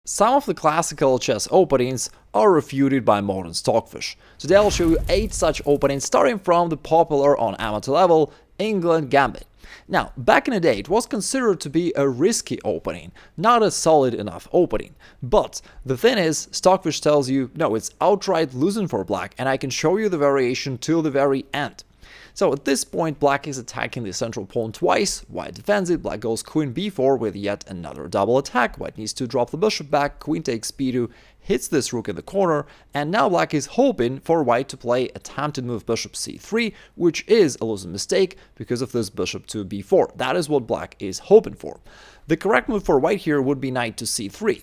Some of the classical chess openings are refuted by modern Stockfish. Today I'll show you 8 such openings starting from the popular on amateur level England Gambit. Now, back in the day it was considered to be a risky opening, not a solid enough opening. But the thing is, Stockfish tells you, no, it's outright losing for black, and I can show you the variation till the very end. So at this point, black is attacking the central pawn twice, white defends it, black goes queen b4 with yet another double attack, white needs to drop the bishop back, queen takes b2, hits this rook in the corner, and now black is hoping for white to play attempted move bishop c3, which is a losing mistake because of this bishop to b4. That is what black is hoping for. The correct move for white here would be knight to c3.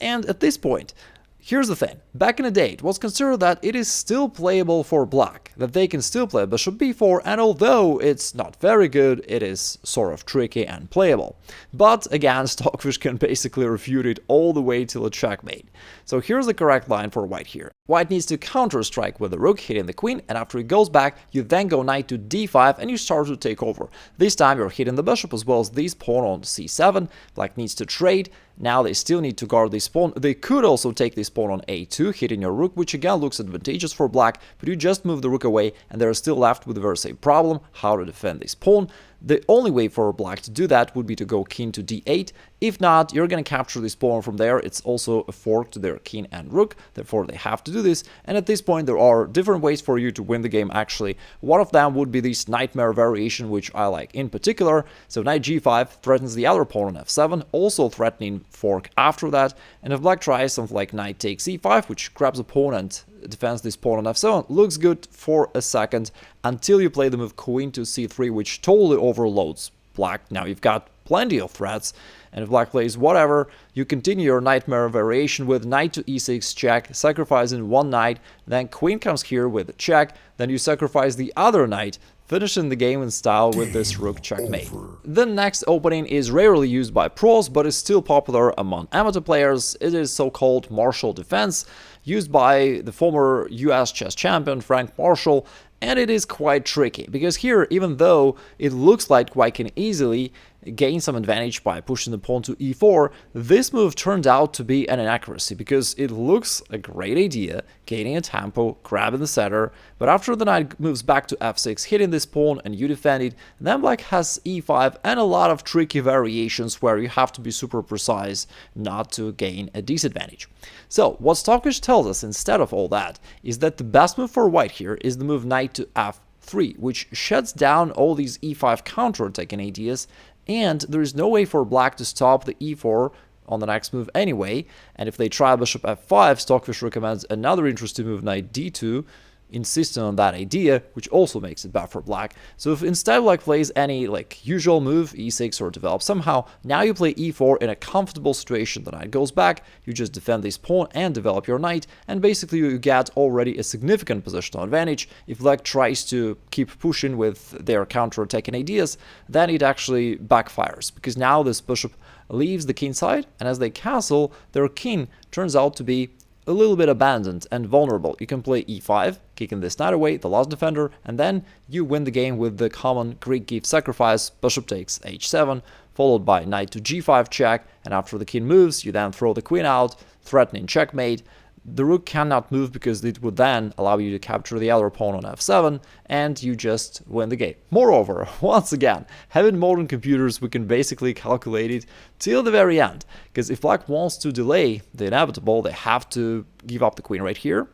And at this point, here's the thing, back in the day it was considered that it is still playable for black, that they can still play bishop b4, and although it's not very good, it is sort of tricky and playable. But again, Stockfish can basically refute it all the way till a checkmate. So here's the correct line for white here. White needs to counter-strike with the rook, hitting the queen, and after it goes back, you then go knight to d5 and you start to take over. This time you're hitting the bishop as well as this pawn on c7, black needs to trade. Now they still need to guard this pawn. They could also take this pawn on a2, hitting your rook, which again looks advantageous for black, but you just move the rook away and they're still left with the very same problem, how to defend this pawn. The only way for black to do that would be to go king to d8. If not, you're going to capture this pawn from there. It's also a fork to their king and rook, therefore they have to do this. And at this point, there are different ways for you to win the game actually. One of them would be this nightmare variation, which I like in particular. So knight g5 threatens the other pawn on f7, also threatening fork after that. And if black tries something like knight takes e5, which grabs a pawn and defends this pawn on f7, looks good for a second until you play the move queen to c3, which totally overloads black. Now you've got plenty of threats, and if black plays whatever, you continue your nightmare variation with knight to e6 check, sacrificing one knight, then queen comes here with a check, then you sacrifice the other knight, finishing the game in style with this rook checkmate. The next opening is rarely used by pros, but is still popular among amateur players. It is so-called Marshall Defense, used by the former US chess champion Frank Marshall, and it is quite tricky, because here, even though it looks like white can easily gain some advantage by pushing the pawn to e4, this move turned out to be an inaccuracy, because it looks a great idea, gaining a tempo, grabbing the center, but after the knight moves back to f6, hitting this pawn and you defend it, then black has e5 and a lot of tricky variations where you have to be super precise not to gain a disadvantage. So what Stockfish tells us instead of all that is that the best move for white here is the move knight to f3, which shuts down all these e5 counter-attacking ideas, and there is no way for black to stop the e4 on the next move anyway. And if they try bishop f5, Stockfish recommends another interesting move, knight d2, insisting on that idea, which also makes it bad for black. So if instead black plays any usual move, e6 or develop somehow, now you play e4 in a comfortable situation. The knight goes back, you just defend this pawn and develop your knight, and basically you get already a significant positional advantage. If black tries to keep pushing with their counter-attacking ideas, then it actually backfires, because now this bishop leaves the king side, and as they castle, their king turns out to be a little bit abandoned and vulnerable. You can play e5, kicking this knight away, the last defender, and then you win the game with the common Greek gift sacrifice, bishop takes h7, followed by knight to g5 check, and after the king moves, you then throw the queen out, threatening checkmate. The rook cannot move because it would then allow you to capture the other pawn on f7, and you just win the game. Moreover, once again, having modern computers, we can basically calculate it till the very end, because if black wants to delay the inevitable, they have to give up the queen right here.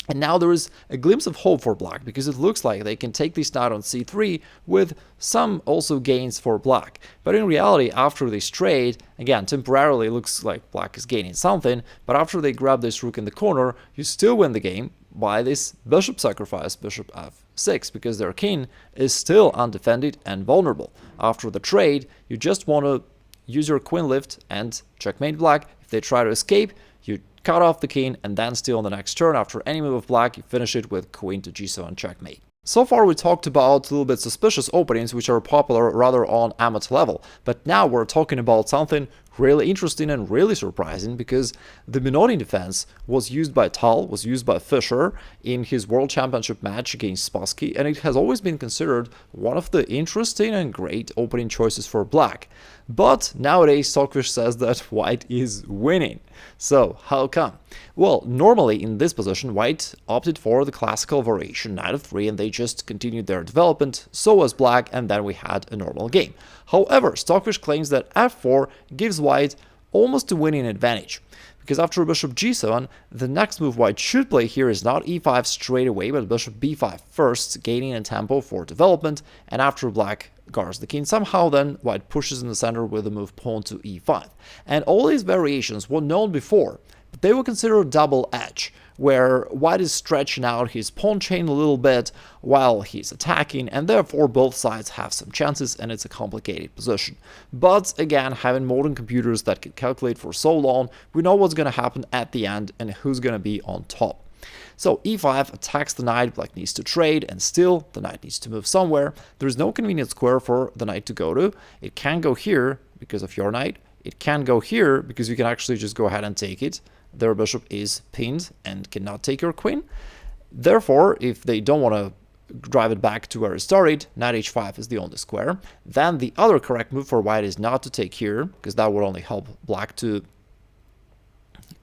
And now there is a glimpse of hope for black, because it looks like they can take this knight on c3 with some also gains for black. But in reality, after this trade, again, temporarily it looks like black is gaining something, but after they grab this rook in the corner, you still win the game by this bishop sacrifice, bishop f6, because their king is still undefended and vulnerable. After the trade, you just want to use your queen lift and checkmate black. If they try to escape, you cut off the king, and then still on the next turn, after any move of black, you finish it with queen to g7 checkmate. So far we talked about a little bit suspicious openings which are popular rather on amateur level, but now we're talking about something really interesting and really surprising, because the Benoni Defense was used by Tal, was used by Fischer in his World Championship match against Spassky, and it has always been considered one of the interesting and great opening choices for black. But nowadays Stockfish says that white is winning. So how come? Well, normally in this position white opted for the classical variation knight of 3, and they just continued their development, so was black, and then we had a normal game. However, Stockfish claims that f4 gives white almost a winning advantage, because after bishop g7, the next move white should play here is not e5 straight away, but bishop b5 first, gaining a tempo for development, and after black guards the king, somehow then white pushes in the center with the move pawn to e5. And all these variations were known before, but they were considered double edge, where white is stretching out his pawn chain a little bit while he's attacking, and therefore both sides have some chances, and it's a complicated position. But again, having modern computers that can calculate for so long, we know what's going to happen at the end and who's going to be on top. So e5 attacks the knight, black needs to trade, and still the knight needs to move somewhere. There is no convenient square for the knight to go to. It can go here because of your knight. It can go here because you can actually just go ahead and take it. Their bishop is pinned and cannot take your queen. Therefore, if they don't want to drive it back to where it started, knight h5 is the only square. Then the other correct move for white is not to take here, because that would only help black to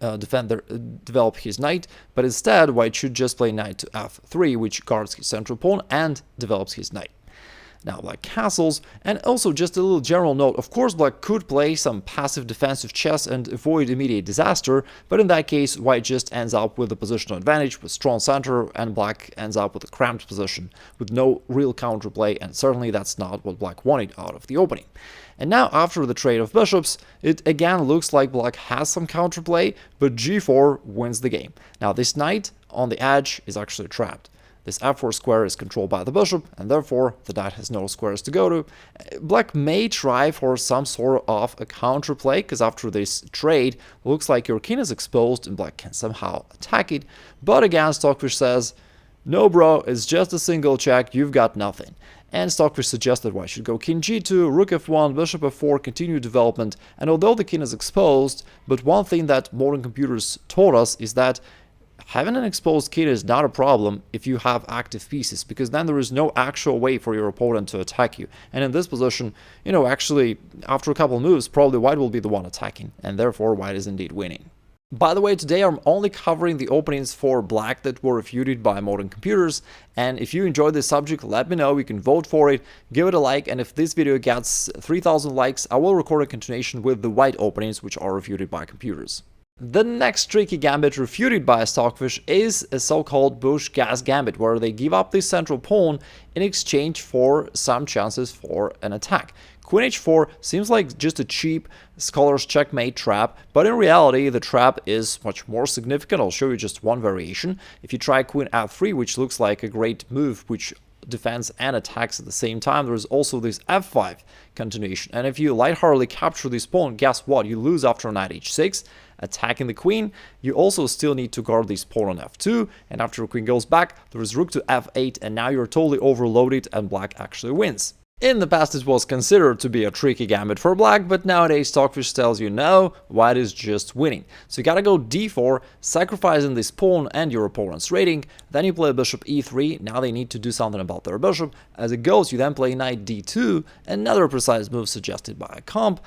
develop his knight, but instead white should just play knight to f3, which guards his central pawn and develops his knight. Now black castles, and also just a little general note, of course black could play some passive defensive chess and avoid immediate disaster, but in that case white just ends up with a positional advantage with strong center, and black ends up with a cramped position with no real counterplay, and certainly that's not what black wanted out of the opening. And now after the trade of bishops, it again looks like black has some counterplay, but g4 wins the game. Now this knight on the edge is actually trapped. This f4 square is controlled by the bishop, and therefore the knight has no squares to go to. Black may try for some sort of a counterplay, because after this trade, looks like your king is exposed and black can somehow attack it. But again, Stockfish says, no bro, it's just a single check, you've got nothing. And Stockfish suggested white should go king g2, rook f1, bishop f4, continue development. And although the king is exposed, but one thing that modern computers taught us is that having an exposed king is not a problem if you have active pieces, because then there is no actual way for your opponent to attack you. And in this position, you know, actually, after a couple moves, probably white will be the one attacking, and therefore white is indeed winning. By the way, today I'm only covering the openings for black that were refuted by modern computers, and if you enjoyed this subject, let me know. You can vote for it, give it a like, and if this video gets 3,000 likes, I will record a continuation with the white openings which are refuted by computers. The next tricky gambit refuted by Stockfish is a so-called Bush-Gas gambit, where they give up the central pawn in exchange for some chances for an attack. Queen h4 seems like just a cheap scholar's checkmate trap, but in reality the trap is much more significant. I'll show you just one variation. If you try queen f3, which looks like a great move, which defends and attacks at the same time, there is also this f5 continuation. And if you lightheartedly capture this pawn, guess what? You lose after knight h6, attacking the queen. You also still need to guard this pawn on f2, and after the queen goes back, there is rook to f8, and now you're totally overloaded and black actually wins. In the past it was considered to be a tricky gambit for black, but nowadays Stockfish tells you no, white is just winning. So you gotta go d4, sacrificing this pawn and your opponent's rating, then you play bishop e3, now they need to do something about their bishop. As it goes, you then play knight d2, another precise move suggested by a comp.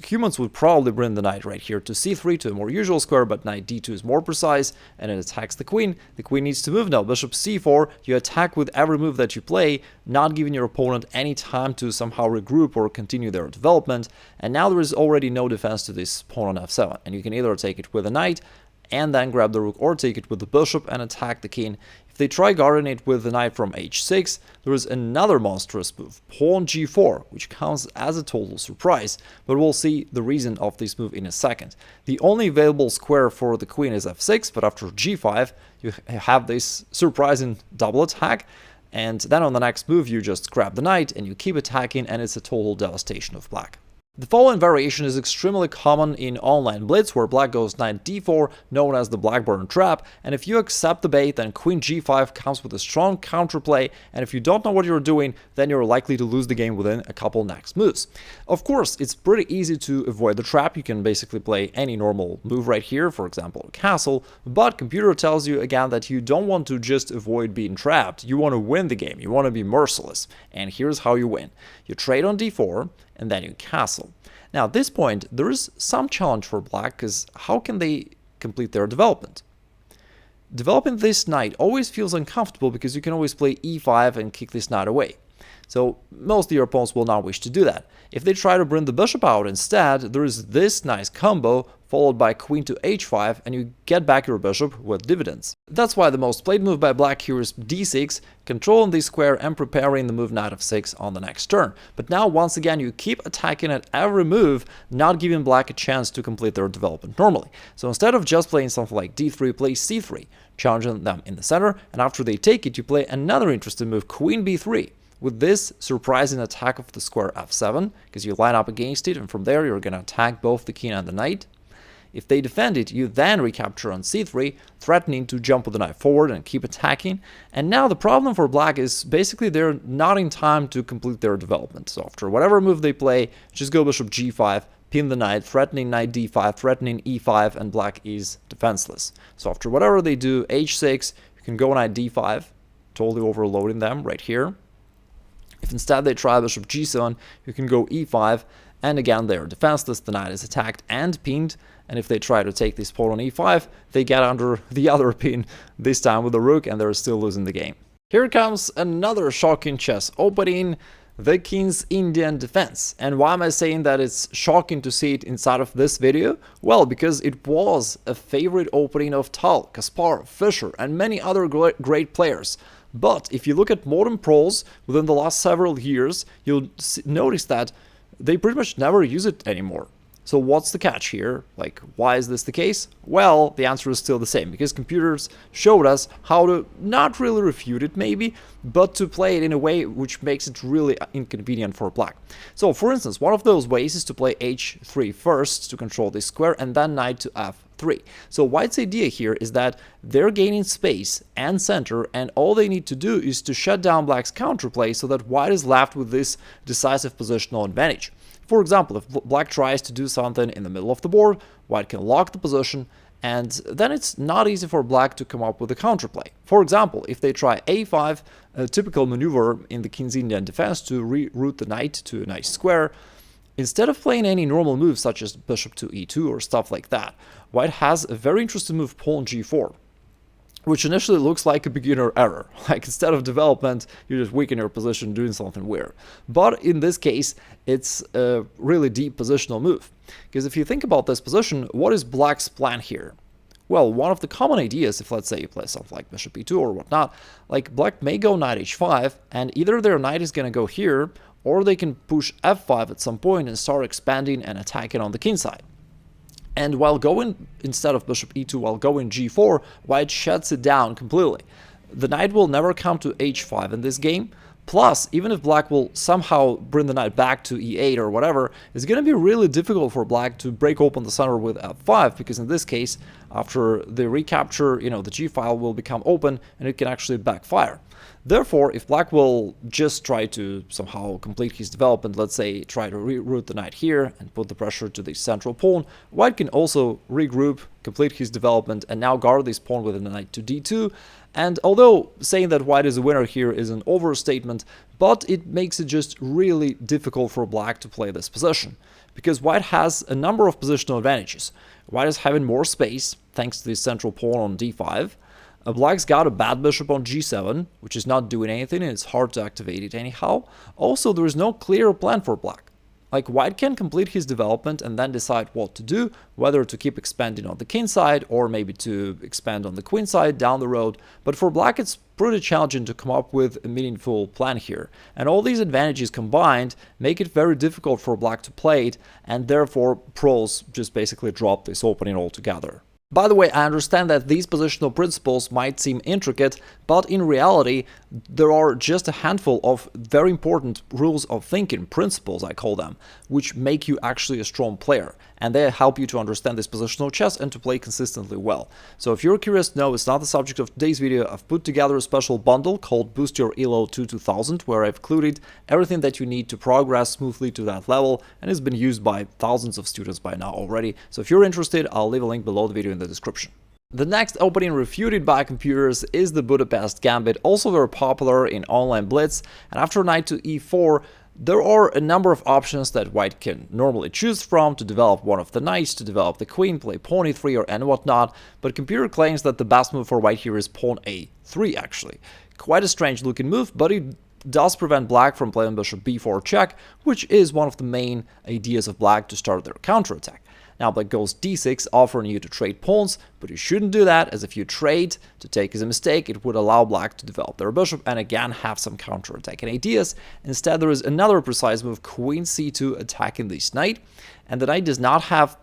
Humans would probably bring the knight right here to c3, to a more usual square, but knight d2 is more precise, and it attacks the queen. The queen needs to move now, bishop c4, you attack with every move that you play, not giving your opponent any time to somehow regroup or continue their development, and now there is already no defense to this pawn on f7, and you can either take it with a knight and then grab the rook, or take it with the bishop and attack the king. If they try guarding it with the knight from h6, there is another monstrous move, pawn g4, which comes as a total surprise, but we'll see the reason of this move in a second. The only available square for the queen is f6, but after g5 you have this surprising double attack. And then on the next move you just grab the knight and you keep attacking, and it's a total devastation of black. The following variation is extremely common in online blitz, where black goes knight d4, known as the Blackburn trap, and if you accept the bait, then queen g5 comes with a strong counterplay, and if you don't know what you're doing, then you're likely to lose the game within a couple next moves. Of course, it's pretty easy to avoid the trap. You can basically play any normal move right here, for example, castle, but computer tells you again that you don't want to just avoid being trapped. You want to win the game, you want to be merciless, and here's how you win. You trade on d4, and then you castle. Now at this point, there is some challenge for black, because how can they complete their development? Developing this knight always feels uncomfortable because you can always play e5 and kick this knight away. So most of your opponents will not wish to do that. If they try to bring the bishop out instead, there is this nice combo followed by queen to h5, and you get back your bishop with dividends. That's why the most played move by black here is d6, controlling the square and preparing the move knight f6 on the next turn. But now once again you keep attacking at every move, not giving black a chance to complete their development normally. So instead of just playing something like d3, play c3, challenging them in the center, and after they take it you play another interesting move, queen b3. With this surprising attack of the square f7, because you line up against it, and from there you're going to attack both the king and the knight. If they defend it, you then recapture on c3, threatening to jump with the knight forward and keep attacking. And now the problem for black is basically they're not in time to complete their development. So after whatever move they play, just go bishop g5, pin the knight, threatening knight d5, threatening e5, and black is defenseless. So after whatever they do, h6, you can go knight d5, totally overloading them right here. If instead they try bishop g7, you can go e5, and again they are defenseless, the knight is attacked and pinned, and if they try to take this pawn on e5, they get under the other pin, this time with the rook, and they're still losing the game. Here comes another shocking chess opening, the King's Indian Defense. And why am I saying that it's shocking to see it inside of this video? Well, because it was a favorite opening of Tal, Kasparov, Fischer, and many other great players. But if you look at modern pros within the last several years, you'll notice that they pretty much never use it anymore. So what's the catch here? Like, why is this the case? Well, the answer is still the same, because computers showed us how to not really refute it maybe, but to play it in a way which makes it really inconvenient for black. So for instance, one of those ways is to play h3 first to control this square, and then knight to f3. So white's idea here is that they're gaining space and center, and all they need to do is to shut down black's counterplay so that white is left with this decisive positional advantage. For example, if black tries to do something in the middle of the board, white can lock the position, and then it's not easy for black to come up with a counterplay. For example, if they try a5, a typical maneuver in the King's Indian Defense to reroute the knight to a nice square, instead of playing any normal moves such as bishop to e2 or stuff like that, white has a very interesting move, pawn g4. Which initially looks like a beginner error, like instead of development, you just weaken your position doing something weird. But in this case, it's a really deep positional move. Because if you think about this position, what is black's plan here? Well, one of the common ideas, if let's say you play something like bishop e2 or whatnot, like black may go knight h5, and either their knight is going to go here, or they can push f5 at some point and start expanding and attacking on the king side. And while going, instead of bishop e2, while going g4, white shuts it down completely. The knight will never come to h5 in this game. Plus, even if black will somehow bring the knight back to e8 or whatever, it's going to be really difficult for black to break open the center with f5, because in this case, after the recapture, the g-file will become open and it can actually backfire. Therefore, if black will just try to somehow complete his development, let's say try to reroute the knight here and put the pressure to the central pawn, white can also regroup, complete his development, and now guard this pawn with a knight to d2. And although saying that white is a winner here is an overstatement, but it makes it just really difficult for black to play this position, because white has a number of positional advantages. White is having more space thanks to the central pawn on d5. Black's got a bad bishop on g7, which is not doing anything, and it's hard to activate it anyhow. Also, there is no clear plan for black. Like, white can complete his development and then decide what to do, whether to keep expanding on the king side or maybe to expand on the queen side down the road. But for black, it's pretty challenging to come up with a meaningful plan here. And all these advantages combined make it very difficult for black to play it, and therefore pros just basically drop this opening altogether. By the way, I understand that these positional principles might seem intricate, but in reality, there are just a handful of very important rules of thinking, principles I call them, which make you actually a strong player, and they help you to understand this positional chess and to play consistently well. So if you're curious to know, it's not the subject of today's video, I've put together a special bundle called Boost Your Elo to 2000, where I've included everything that you need to progress smoothly to that level, and it's been used by thousands of students by now already. So if you're interested, I'll leave a link below the video in the description. The next opening refuted by computers is the Budapest Gambit, also very popular in online blitz, and after knight to e4, there are a number of options that white can normally choose from to develop one of the knights, to develop the queen, play pawn e3 or and whatnot, but computer claims that the best move for white here is pawn a3 actually. Quite a strange looking move, but it does prevent black from playing bishop b4 check, which is one of the main ideas of black to start their counterattack. Now black goes d6, offering you to trade pawns, but you shouldn't do that, as if you trade to take is a mistake, it would allow black to develop their bishop and again have some counterattacking ideas. Instead, there is another precise move, queen c2, attacking this knight, and the knight does not have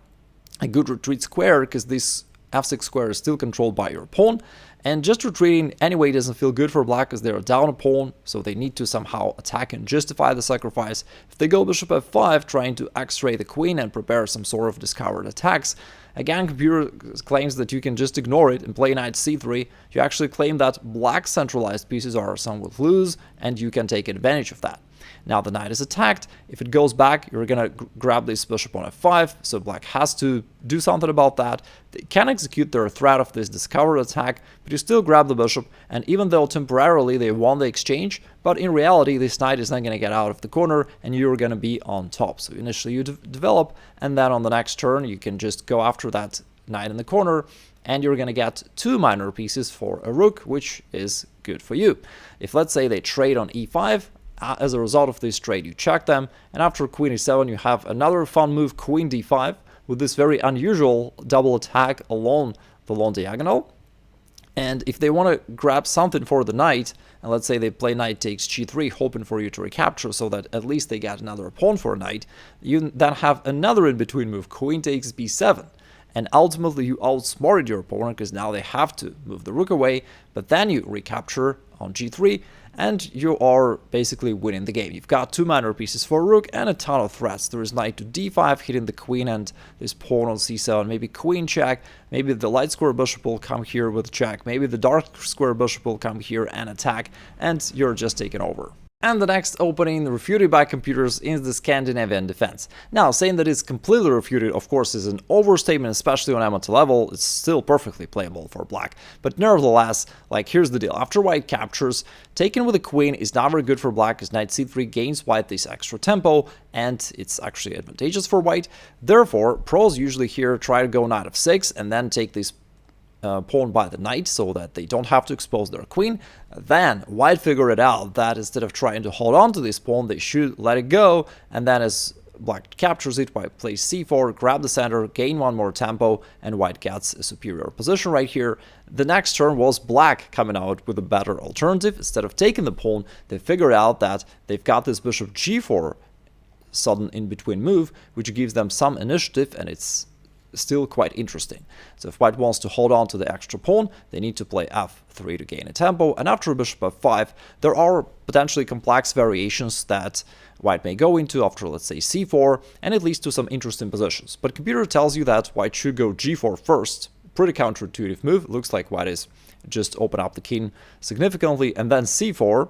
a good retreat square, because this f6 square is still controlled by your pawn, and just retreating anyway doesn't feel good for black, as they're down a pawn, so they need to somehow attack and justify the sacrifice. If they go bishop f5, trying to x-ray the queen and prepare some sort of discovered attacks, again computer claims that you can just ignore it and play knight c3. You actually claim that black's centralized pieces are somewhat loose, and you can take advantage of that. Now the knight is attacked. If it goes back, you're gonna grab this bishop on f5, so black has to do something about that. They can execute their threat of this discovered attack, but you still grab the bishop, and even though temporarily they won the exchange, but in reality this knight is not gonna get out of the corner and you're gonna be on top. So initially you develop, and then on the next turn you can just go after that knight in the corner, and you're gonna get two minor pieces for a rook, which is good for you. If let's say they trade on e5, as a result of this trade you check them, and after queen e7 you have another fun move, queen d5, with this very unusual double attack along the long diagonal. And if they want to grab something for the knight, and let's say they play knight takes g3, hoping for you to recapture so that at least they get another pawn for a knight, you then have another in-between move, queen takes b7. And ultimately you outsmarted your opponent, because now they have to move the rook away, but then you recapture on g3, and you are basically winning the game. You've got two minor pieces for a rook and a ton of threats. There is knight to d5 hitting the queen, and this pawn on c7, maybe queen check, maybe the light square bishop will come here with check, maybe the dark square bishop will come here and attack, and you're just taking over. And the next opening, refuted by computers, is the Scandinavian defense. Now, saying that it's completely refuted, of course, is an overstatement, especially on amateur level. It's still perfectly playable for black. But nevertheless, like, here's the deal. After white captures, taken with a queen is not very good for black, because knight c3 gains white this extra tempo, and it's actually advantageous for white. Therefore, pros usually here try to go knight f6 and then take this pawn by the knight, so that they don't have to expose their queen. Then white figured out that instead of trying to hold on to this pawn, they should let it go, and then as black captures it, white plays c4, grab the center, gain one more tempo, and white gets a superior position right here. The next turn was black coming out with a better alternative. Instead of taking the pawn, they figured out that they've got this bishop g4 sudden in-between move, which gives them some initiative, and it's still quite interesting. So if white wants to hold on to the extra pawn, they need to play f3 to gain a tempo, and after bishop f5, there are potentially complex variations that white may go into after, let's say, c4, and it leads to some interesting positions. But computer tells you that white should go g4 first. Pretty counterintuitive move. Looks like white is just open up the king significantly, and then c4,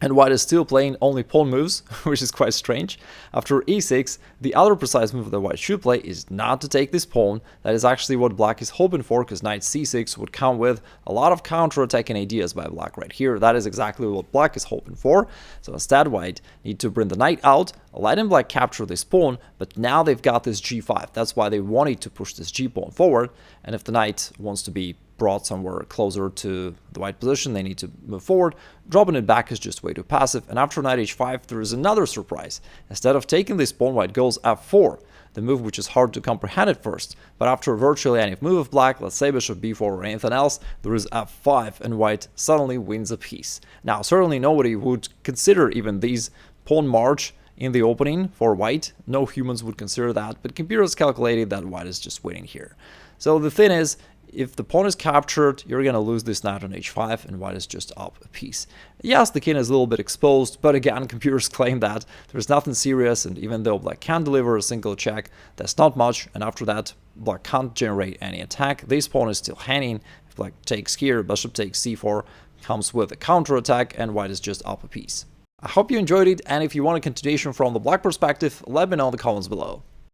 and white is still playing only pawn moves, which is quite strange. After e6, the other precise move that white should play is not to take this pawn. That is actually what black is hoping for, because knight c6 would come with a lot of counter-attacking ideas by black right here. That is exactly what black is hoping for. So instead, white need to bring the knight out, letting black capture this pawn, but now they've got this g5. That's why they wanted to push this g-pawn forward, and if the knight wants to be brought somewhere closer to the white position, they need to move forward. Dropping it back is just way too passive, and after knight h5 there is another surprise. Instead of taking this pawn, white goes f4, the move which is hard to comprehend at first, but after virtually any move of black, let's say bishop b4 or anything else, there is f5, and white suddenly wins a piece. Now certainly nobody would consider even these pawn march in the opening for white. No humans would consider that, but computers calculated that white is just winning here. So the thing is, if the pawn is captured, you're going to lose this knight on h5, and white is just up a piece. Yes, the king is a little bit exposed, but again, computers claim that there's nothing serious, and even though black can deliver a single check, that's not much, and after that, black can't generate any attack. This pawn is still hanging. If black takes here, bishop takes c4, comes with a counterattack, and white is just up a piece. I hope you enjoyed it, and if you want a continuation from the black perspective, let me know in the comments below.